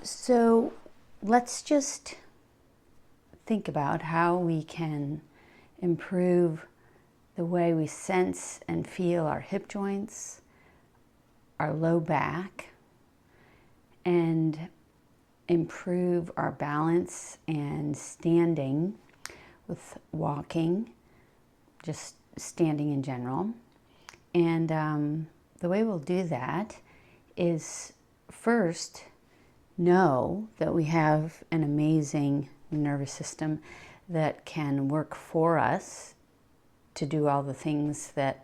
So let's just think about how we can improve the way we sense and feel our hip joints, our low back, and improve our balance and standing with walking, just standing in general. And the way we'll do that is first know that we have an amazing nervous system that can work for us to do all the things that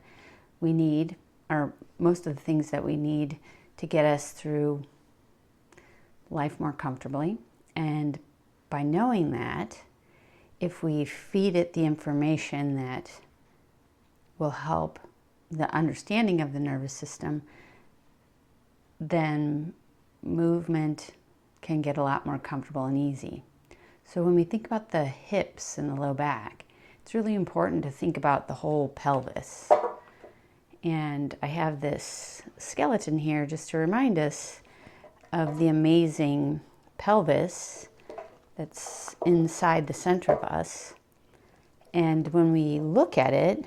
we need, or most of the things that we need to get us through life more comfortably. And by knowing that, if we feed it the information that will help the understanding of the nervous system, then movement can get a lot more comfortable and easy. So when we think about the hips and the low back, it's really important to think about the whole pelvis. And I have this skeleton here just to remind us of the amazing pelvis that's inside the center of us. And when we look at it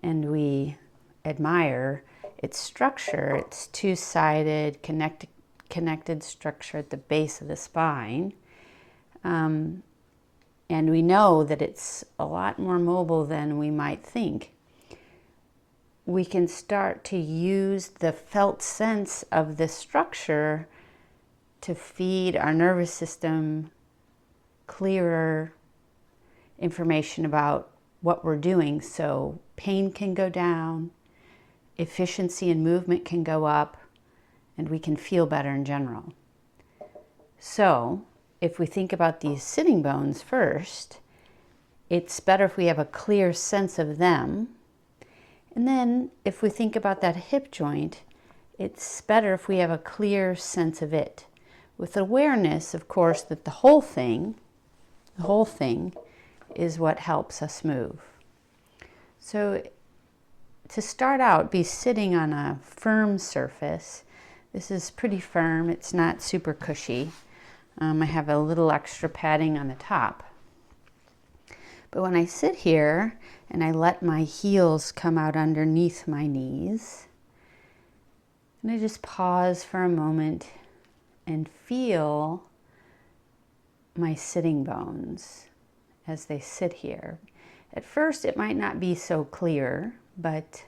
and we admire its structure, it's two-sided, connected structure at the base of the spine. And we know that it's a lot more mobile than we might think. We can start to use the felt sense of this structure to feed our nervous system clearer information about what we're doing. So pain can go down, efficiency and movement can go up, and we can feel better in general. So if we think about these sitting bones first, it's better if we have a clear sense of them. And then if we think about that hip joint, it's better if we have a clear sense of it, with awareness, of course, that the whole thing is what helps us move. So to start out, be sitting on a firm surface. This is pretty firm, it's not super cushy. I have a little extra padding on the top. But when I sit here and I let my heels come out underneath my knees, and I just pause for a moment and feel my sitting bones as they sit here. At first it might not be so clear, but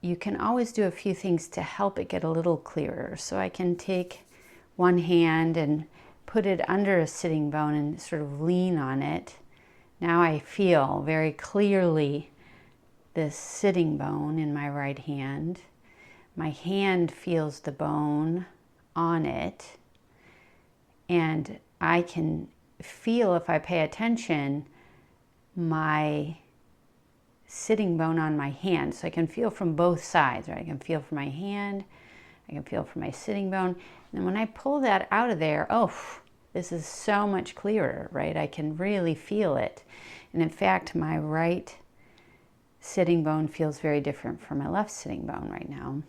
you can always do a few things to help it get a little clearer. So I can take one hand and put it under a sitting bone and sort of lean on it. Now I feel very clearly this sitting bone in my right hand. My hand feels the bone on it, and I can feel, if I pay attention, my sitting bone on my hand. So I can feel from both sides, right? I can feel from my hand, I can feel from my sitting bone. And when I pull that out of there, oh, this is so much clearer, right? I can really feel it. And in fact, my right sitting bone feels very different from my left sitting bone right now.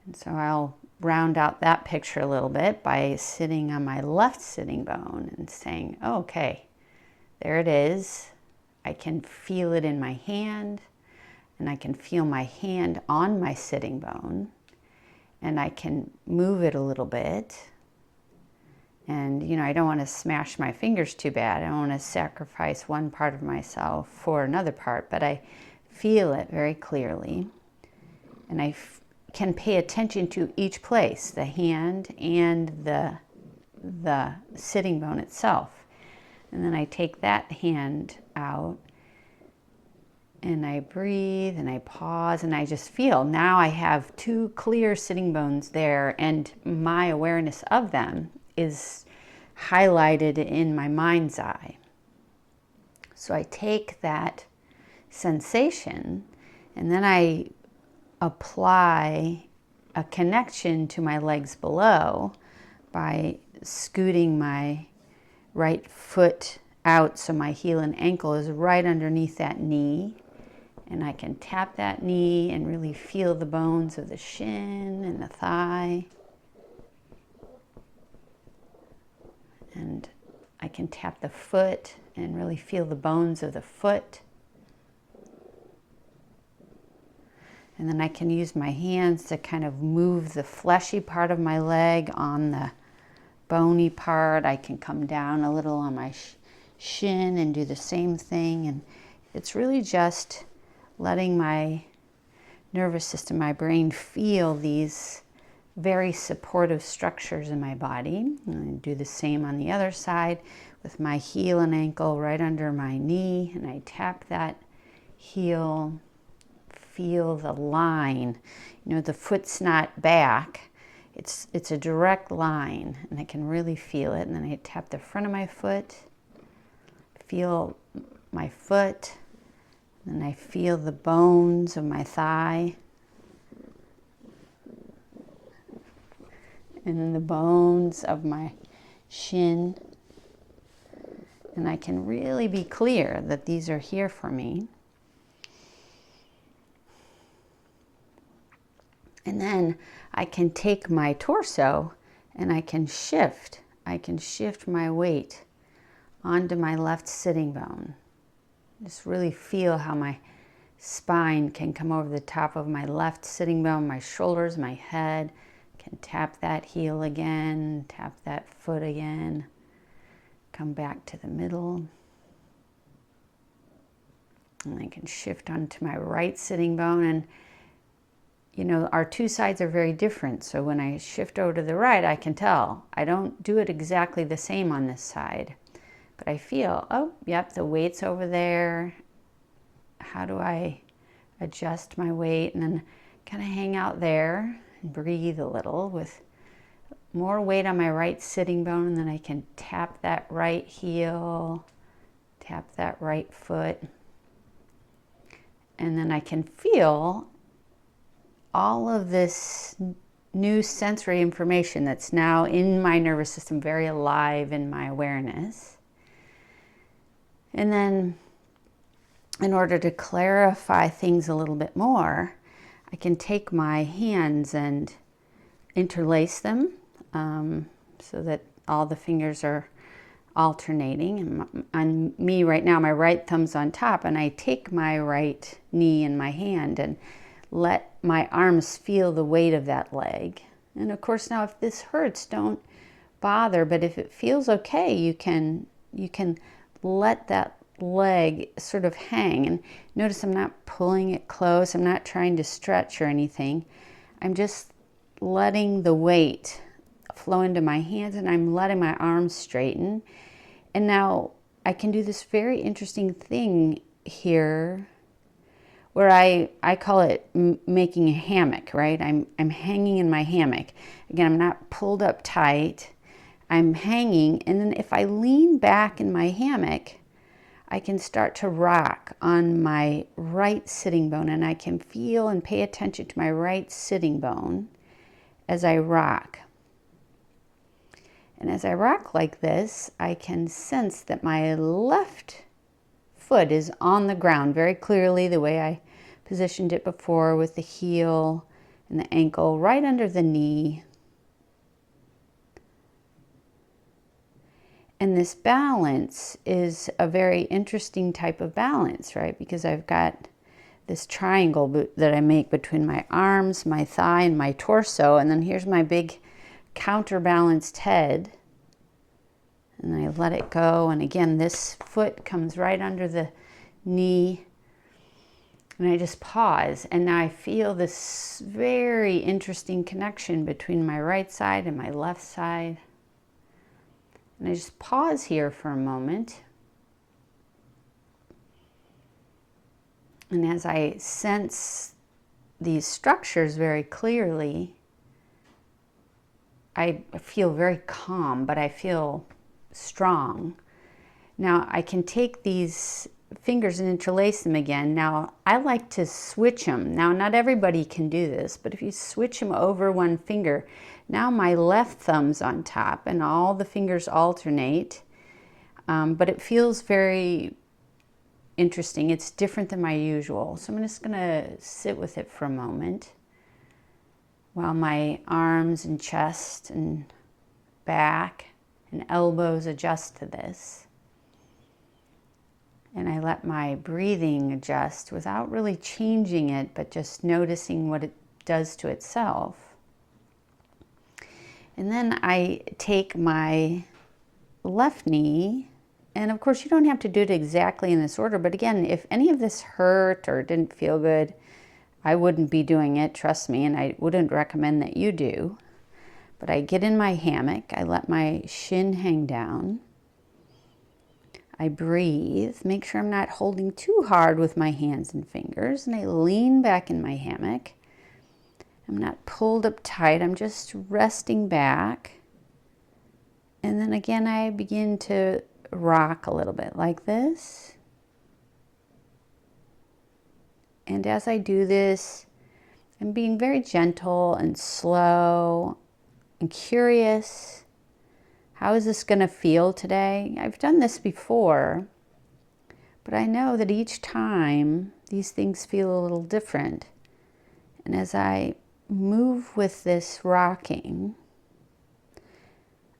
And so I'll round out that picture a little bit by sitting on my left sitting bone and saying, oh, okay, there it is. I can feel it in my hand, and I can feel my hand on my sitting bone, and I can move it a little bit. And, I don't want to smash my fingers too bad. I don't want to sacrifice one part of myself for another part, but I feel it very clearly. And I can pay attention to each place, the hand and the sitting bone itself. And then I take that hand out and I breathe and I pause and I just feel. Now I have two clear sitting bones there, and my awareness of them is highlighted in my mind's eye. So I take that sensation and then I apply a connection to my legs below by scooting my right foot out so my heel and ankle is right underneath that knee. And I can tap that knee and really feel the bones of the shin and the thigh. I can tap the foot and really feel the bones of the foot. And then I can use my hands to kind of move the fleshy part of my leg on the bony part. I can come down a little on my shin and do the same thing. And it's really just letting my nervous system, my brain, feel these very supportive structures in my body. And I do the same on the other side with my heel and ankle right under my knee, and I tap that heel, feel the line. You know, the foot's not back, it's a direct line, and I can really feel it. And then I tap the front of my foot, feel my foot, and I feel the bones of my thigh, and then the bones of my shin. And I can really be clear that these are here for me. And then I can take my torso and I can shift my weight onto my left sitting bone. Just really feel how my spine can come over the top of my left sitting bone, my shoulders, my head. Can tap that heel again, tap that foot again, come back to the middle. And I can shift onto my right sitting bone. And you know, our two sides are very different. So when I shift over to the right, I can tell. I don't do it exactly the same on this side. But I feel, oh, yep, the weight's over there. How do I adjust my weight? And then kind of hang out there and breathe a little with more weight on my right sitting bone. And then I can tap that right heel, tap that right foot. And then I can feel all of this new sensory information that's now in my nervous system, very alive in my awareness. And then in order to clarify things a little bit more, I can take my hands and interlace them so that all the fingers are alternating. And on me right now, my right thumb's on top, and I take my right knee in my hand and let my arms feel the weight of that leg. And of course, now if this hurts, don't bother, but if it feels okay, you can let that leg sort of hang. And notice I'm not pulling it close, I'm not trying to stretch or anything. I'm just letting the weight flow into my hands, and I'm letting my arms straighten. And now I can do this very interesting thing here where I call it making a hammock, right? I'm hanging in my hammock. Again, I'm not pulled up tight. I'm hanging, and then if I lean back in my hammock, I can start to rock on my right sitting bone, and I can feel and pay attention to my right sitting bone as I rock. And as I rock like this, I can sense that my left foot is on the ground very clearly, the way I positioned it before, with the heel and the ankle right under the knee. And this balance is a very interesting type of balance, right? Because I've got this triangle that I make between my arms, my thigh, and my torso. And then here's my big counterbalanced head. And I let it go. And again, this foot comes right under the knee. And I just pause. And now I feel this very interesting connection between my right side and my left side. And I just pause here for a moment. And as I sense these structures very clearly, I feel very calm, but I feel strong. Now I can take these fingers and interlace them again. Now I like to switch them. Now not everybody can do this, but if you switch them over one finger, now my left thumb's on top and all the fingers alternate, but it feels very interesting. It's different than my usual. So I'm just gonna sit with it for a moment while my arms and chest and back and elbows adjust to this. And I let my breathing adjust without really changing it, but just noticing what it does to itself. And then I take my left knee, and of course you don't have to do it exactly in this order, but again, if any of this hurt or didn't feel good, I wouldn't be doing it, trust me, and I wouldn't recommend that you do. But I get in my hammock, I let my shin hang down, I breathe, make sure I'm not holding too hard with my hands and fingers, and I lean back in my hammock. I'm not pulled up tight, I'm just resting back. And then again, I begin to rock a little bit like this. And as I do this, I'm being very gentle and slow and curious. How is this going to feel today? I've done this before, but I know that each time these things feel a little different. And as I move with this rocking,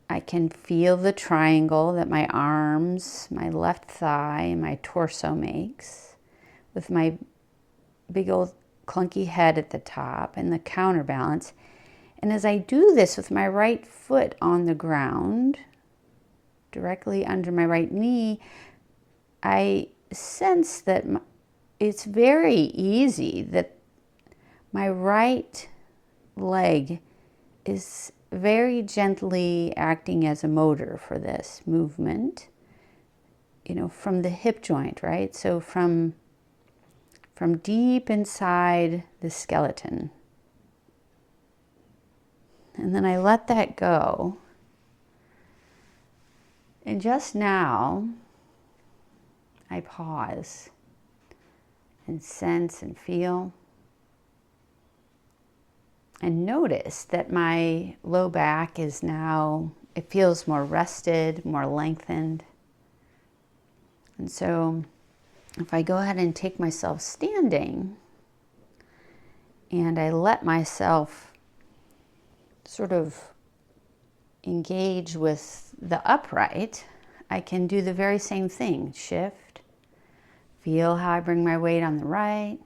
I can feel the triangle that my arms, my left thigh, and my torso makes with my big old clunky head at the top and the counterbalance. And as I do this with my right foot on the ground, directly under my right knee, I sense that it's very easy that my right leg is very gently acting as a motor for this movement, you know, from the hip joint, right? So from deep inside the skeleton. And then I let that go. And just now, I pause and sense and feel and notice that my low back is now, it feels more rested, more lengthened. And so if I go ahead and take myself standing and I let myself sort of engage with the upright, I can do the very same thing. Shift, feel how I bring my weight on the right,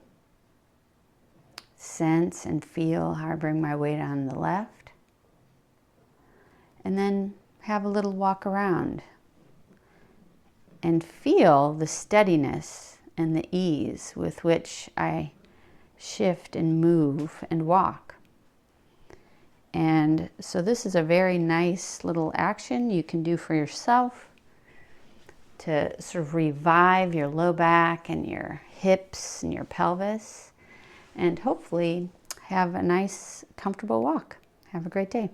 sense and feel how I bring my weight on the left, and then have a little walk around and feel the steadiness and the ease with which I shift and move and walk. And so this is a very nice little action you can do for yourself to sort of revive your low back and your hips and your pelvis, and hopefully have a nice, comfortable walk. Have a great day.